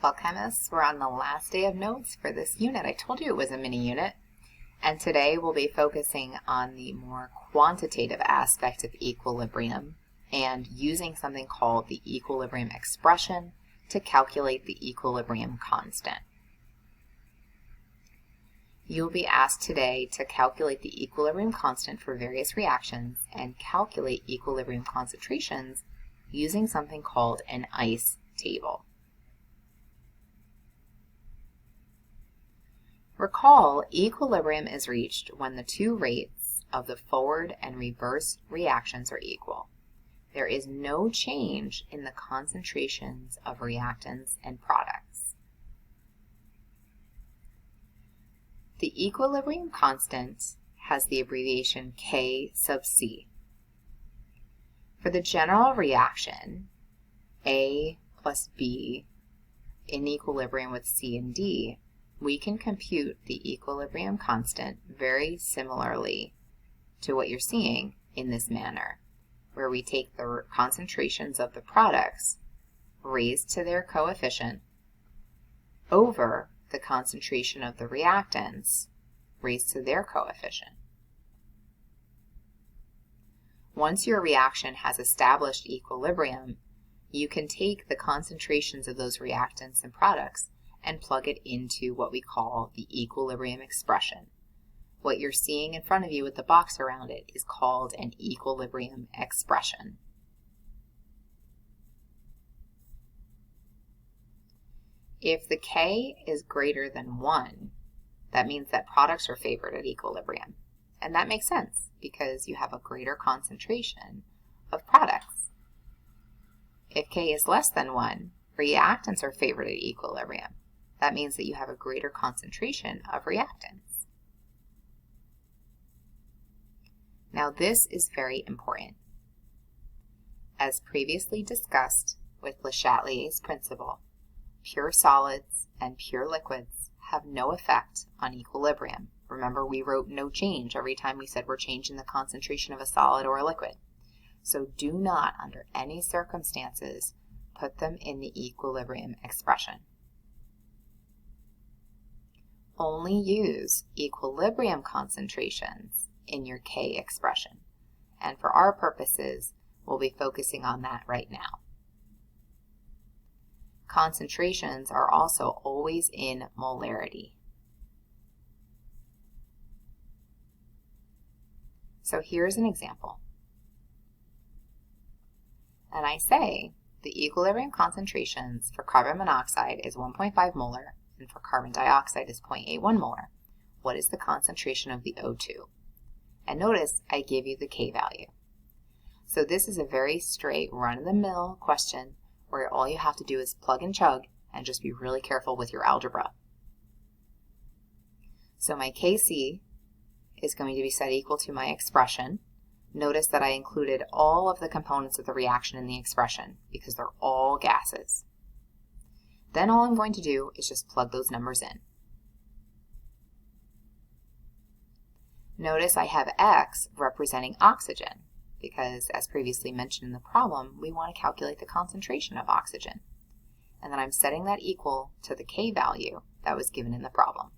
Well, chemists, we're on the last day of notes for this unit. I told you it was a mini unit. And today we'll be focusing on the more quantitative aspect of equilibrium and using something called the equilibrium expression to calculate the equilibrium constant. You'll be asked today to calculate the equilibrium constant for various reactions and calculate equilibrium concentrations using something called an ICE table. Recall, equilibrium is reached when the two rates of the forward and reverse reactions are equal. There is no change in the concentrations of reactants and products. The equilibrium constant has the abbreviation K sub C. For the general reaction, A plus B in equilibrium with C and D, we can compute the equilibrium constant very similarly to what you're seeing in this manner, where we take the concentrations of the products raised to their coefficient over the concentration of the reactants raised to their coefficient. Once your reaction has established equilibrium, you can take the concentrations of those reactants and products and plug it into what we call the equilibrium expression. What you're seeing in front of you with the box around it is called an equilibrium expression. If the K is greater than 1, that means that products are favored at equilibrium. And that makes sense because you have a greater concentration of products. If K is less than 1, reactants are favored at equilibrium. That means that you have a greater concentration of reactants. Now this is very important. As previously discussed with Le Chatelier's principle, pure solids and pure liquids have no effect on equilibrium. Remember, we wrote no change every time we said we're changing the concentration of a solid or a liquid. So do not, under any circumstances, put them in the equilibrium expression. Only use equilibrium concentrations in your K expression. And for our purposes, we'll be focusing on that right now. Concentrations are also always in molarity. So here's an example. And I say the equilibrium concentrations for carbon monoxide is 1.5 molar and for carbon dioxide is 0.81 molar. What is the concentration of the O2? And notice I gave you the K value. So this is a very straight run-of-the-mill question where all you have to do is plug and chug and just be really careful with your algebra. So my Kc is going to be set equal to my expression. Notice that I included all of the components of the reaction in the expression because they're all gases. Then all I'm going to do is just plug those numbers in. Notice I have X representing oxygen because, as previously mentioned in the problem, we want to calculate the concentration of oxygen. And then I'm setting that equal to the K value that was given in the problem.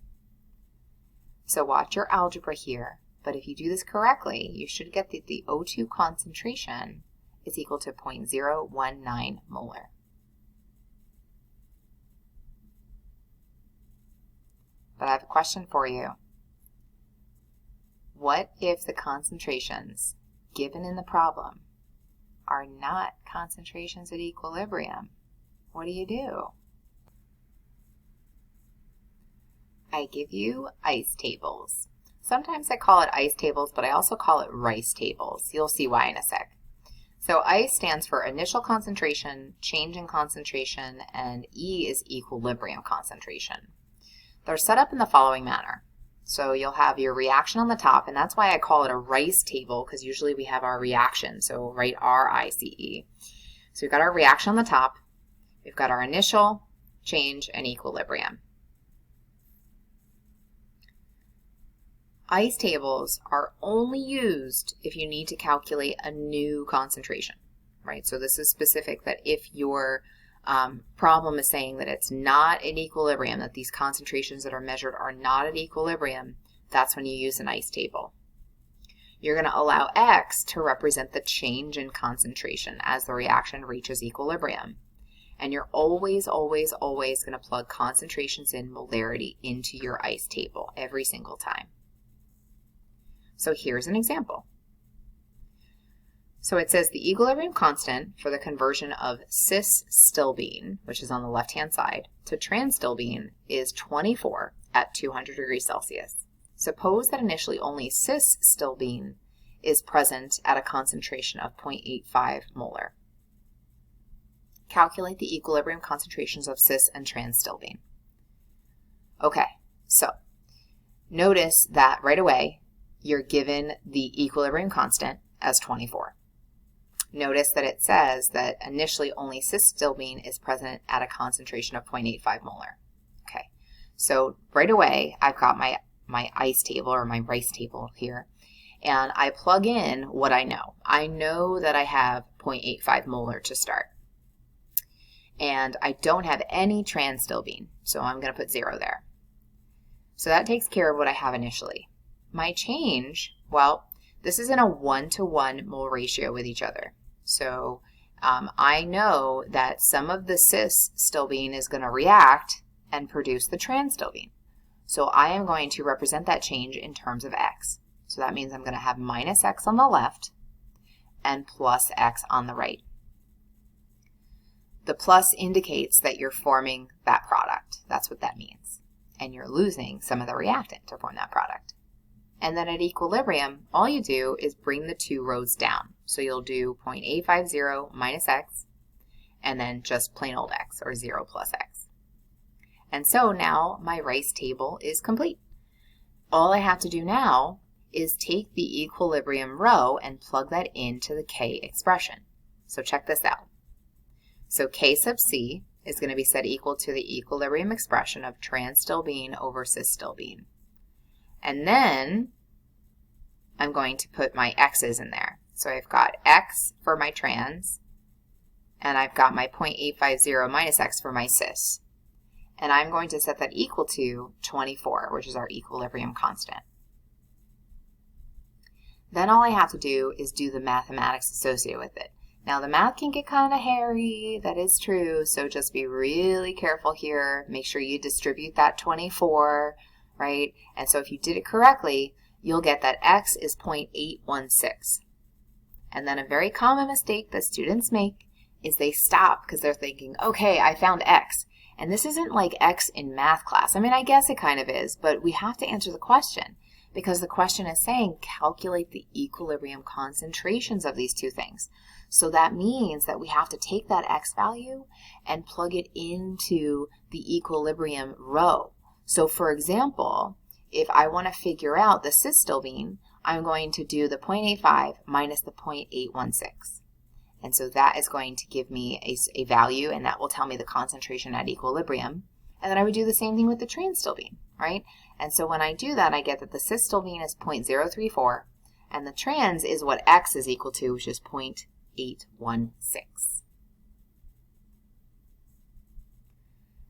So watch your algebra here, but if you do this correctly, you should get that the O2 concentration is equal to 0.019 molar. But I have a question for you. What if the concentrations given in the problem are not concentrations at equilibrium? What do? I give you ICE tables. Sometimes I call it ICE tables, but I also call it RICE tables. You'll see why in a sec. So ICE stands for initial concentration, change in concentration, and E is equilibrium concentration. They're set up in the following manner. So you'll have your reaction on the top, and that's why I call it a RICE table, because usually we have our reaction, so write R-I-C-E. So we've got our reaction on the top, we've got our initial, change, and equilibrium. ICE tables are only used if you need to calculate a new concentration, right? So this is specific that if your problem is saying that it's not in equilibrium, that these concentrations that are measured are not at equilibrium, that's when you use an ICE table. You're going to allow X to represent the change in concentration as the reaction reaches equilibrium. And you're always, always, always going to plug concentrations in molarity into your ICE table every single time. So here's an example. So it says the equilibrium constant for the conversion of cis-stilbene, which is on the left-hand side, to trans-stilbene is 24 at 200 degrees Celsius. Suppose that initially only cis-stilbene is present at a concentration of 0.85 molar. Calculate the equilibrium concentrations of cis and trans-stilbene. Okay, so notice that right away you're given the equilibrium constant as 24. Notice that it says that initially only cis-stilbene is present at a concentration of 0.85 molar. Okay, so right away I've got my ICE table or my RICE table here, and I plug in what I know. I know that I have 0.85 molar to start. And I don't have any trans-stilbene, so I'm going to put 0 there. So that takes care of what I have initially. My change, well, this is in a 1-to-1 mole ratio with each other. So I know that some of the cis-stilbene is going to react and produce the trans-stilbene. So I am going to represent that change in terms of X. So that means I'm going to have minus X on the left and plus X on the right. The plus indicates that you're forming that product. That's what that means. And you're losing some of the reactant to form that product. And then at equilibrium, all you do is bring the two rows down. So you'll do 0.850 minus X, and then just plain old X, or 0 plus X. And so now my RICE table is complete. All I have to do now is take the equilibrium row and plug that into the K expression. So check this out. So K sub C is going to be set equal to the equilibrium expression of trans-stilbene over cis-stilbene. And then I'm going to put my X's in there. So I've got X for my trans, and I've got my 0.850 minus X for my cis. And I'm going to set that equal to 24, which is our equilibrium constant. Then all I have to do is do the mathematics associated with it. Now the math can get kind of hairy, that is true, so just be really careful here. Make sure you distribute that 24, right? And so if you did it correctly, you'll get that X is 0.816. And then a very common mistake that students make is they stop because they're thinking, okay, I found X. And this isn't like X in math class. I mean, I guess it kind of is, but we have to answer the question because the question is saying calculate the equilibrium concentrations of these two things. So that means that we have to take that X value and plug it into the equilibrium row. So for example, if I want to figure out the cis-stilbene, I'm going to do the 0.85 minus the 0.816. And so that is going to give me a value, and that will tell me the concentration at equilibrium. And then I would do the same thing with the trans-stilbene, right? And so when I do that, I get that the cis-stilbene is 0.034, and the trans is what X is equal to, which is 0.816.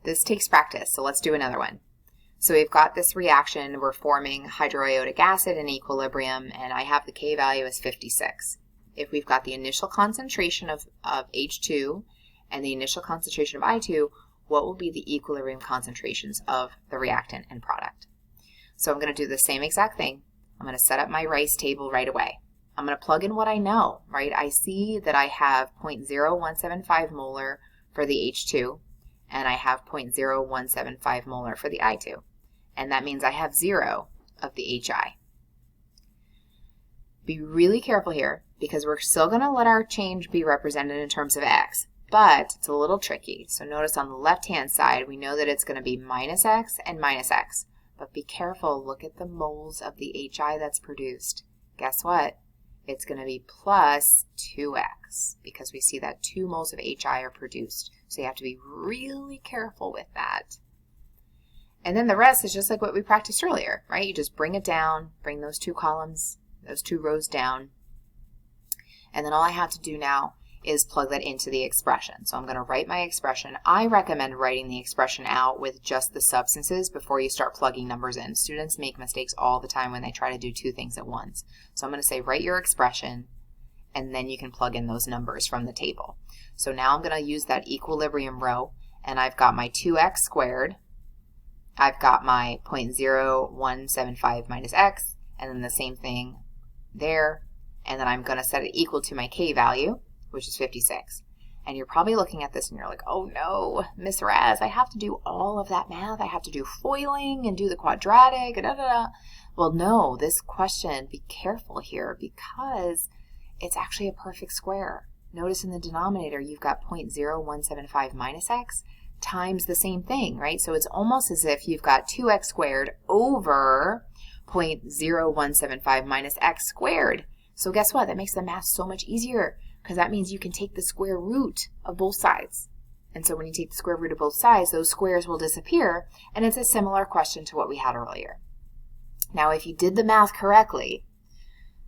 This takes practice, so let's do another one. So we've got this reaction, we're forming hydroiodic acid in equilibrium, and I have the K value as 56. If we've got the initial concentration of H2 and the initial concentration of I2, what will be the equilibrium concentrations of the reactant and product? So I'm going to do the same exact thing. I'm going to set up my RICE table right away. I'm going to plug in what I know, right? I see that I have 0.0175 molar for the H2, and I have 0.0175 molar for the I2. And that means I have 0 of the HI. Be really careful here, because we're still going to let our change be represented in terms of X, but it's a little tricky. So notice on the left-hand side, we know that it's going to be minus X and minus X. But be careful, look at the moles of the HI that's produced. Guess what? It's going to be plus 2X, because we see that 2 moles of HI are produced. So you have to be really careful with that. And then the rest is just like what we practiced earlier, right? You just bring it down, bring those two columns, those two rows down. And then all I have to do now is plug that into the expression. So I'm going to write my expression. I recommend writing the expression out with just the substances before you start plugging numbers in. Students make mistakes all the time when they try to do two things at once. So I'm going to say write your expression, and then you can plug in those numbers from the table. So now I'm going to use that equilibrium row, and I've got my 2x squared, I've got my 0.0175 minus x, and then the same thing there, and then I'm going to set it equal to my k value, which is 56. And you're probably looking at this and you're like, oh no, Miss Raz, I have to do all of that math. I have to do foiling and do the quadratic, da, da, da. Well, no, this question, be careful here because it's actually a perfect square. Notice in the denominator, you've got 0.0175 minus x times the same thing, right? So it's almost as if you've got 2x squared over 0.0175 minus x squared. So guess what? That makes the math so much easier, because that means you can take the square root of both sides. And so when you take the square root of both sides, those squares will disappear, and it's a similar question to what we had earlier. Now, if you did the math correctly,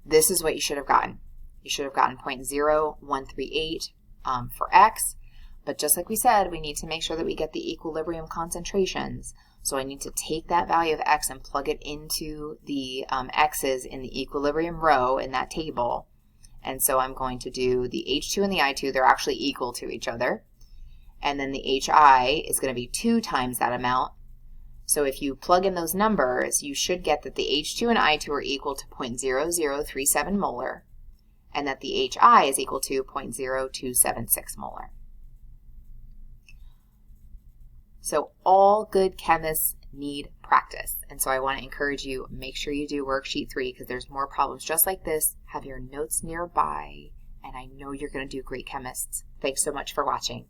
this is what you should have gotten. You should have gotten 0.0138 for x, but just like we said, we need to make sure that we get the equilibrium concentrations. So I need to take that value of x and plug it into the x's in the equilibrium row in that table. And so I'm going to do the H2 and the I2, they're actually equal to each other. And then the HI is going to be 2 times that amount. So if you plug in those numbers, you should get that the H2 and I2 are equal to 0.0037 molar, and that the HI is equal to 0.0276 molar. So all good chemists need practice. And so I want to encourage you, make sure you do worksheet 3 because there's more problems just like this. Have your notes nearby, and I know you're going to do great, chemists. Thanks so much for watching.